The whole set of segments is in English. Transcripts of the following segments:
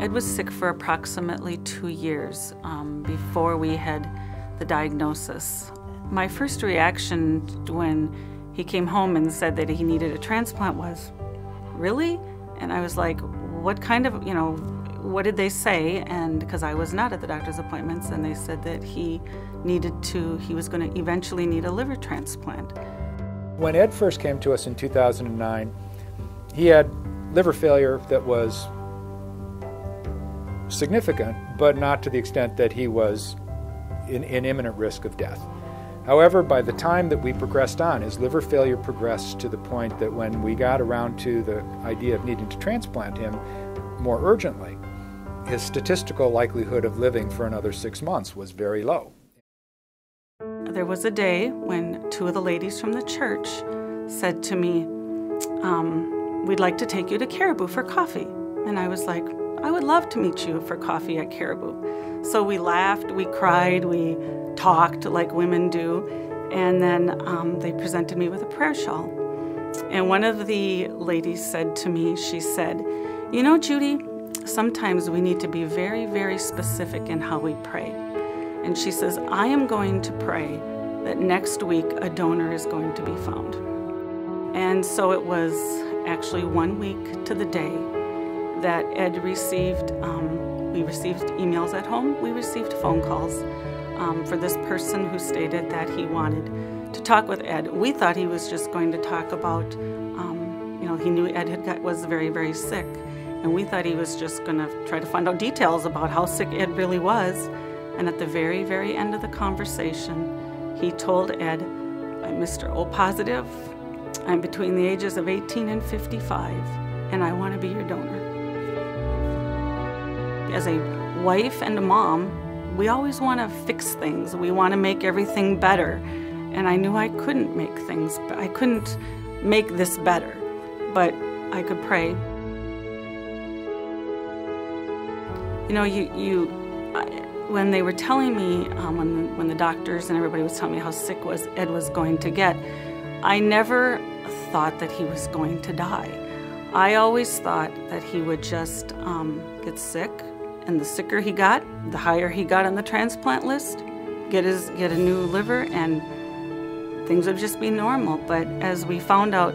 Ed was sick for approximately 2 years before we had the diagnosis. My first reaction when he came home and said that he needed a transplant was, really? And I was like, what kind of, what did they say? And because I was not at the doctor's appointments, and they said that he was going to eventually need a liver transplant. When Ed first came to us in 2009, he had liver failure that was significant, but not to the extent that he was in imminent risk of death. However, by the time that we progressed on, his liver failure progressed to the point that when we got around to the idea of needing to transplant him more urgently, his statistical likelihood of living for another 6 months was very low. There was a day when 2 of the ladies from the church said to me, we'd like to take you to Caribou for coffee. And I was like, I would love to meet you for coffee at Caribou. So we laughed, we cried, we talked like women do, and then they presented me with a prayer shawl. And one of the ladies said to me, she said, you know, Judy, sometimes we need to be very, very specific in how we pray. And she says, I am going to pray that next week a donor is going to be found. And so it was actually 1 week to the day that Ed received, we received emails at home, we received phone calls for this person who stated that he wanted to talk with Ed. We thought he was just going to talk about, he knew Ed was very, very sick, and we thought he was just going to try to find out details about how sick Ed really was. And at the very, very end of the conversation, he told Ed, I'm Mr. O positive, I'm between the ages of 18 and 55, and I want to be your donor. As a wife and a mom, we always want to fix things. We want to make everything better. And I knew I couldn't make things, I couldn't make this better, but I could pray. When they were telling me, when the doctors and everybody was telling me how sick Ed was going to get, I never thought that he was going to die. I always thought that he would just get sick, and the sicker he got, the higher he got on the transplant list, get a new liver, and things would just be normal. But as we found out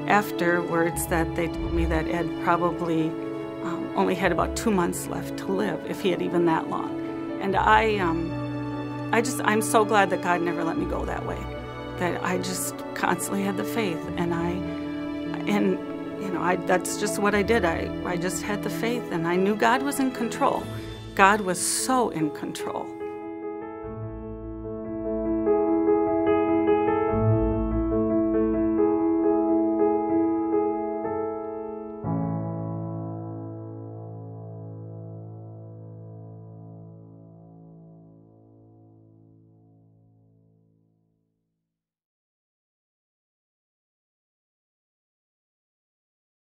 afterwards, that they told me that Ed probably only had about 2 months left to live, if he had even that long. And I'm so glad that God never let me go that way. That I just constantly had the faith, that's just what I did. I just had the faith, and I knew God was in control. God was so in control.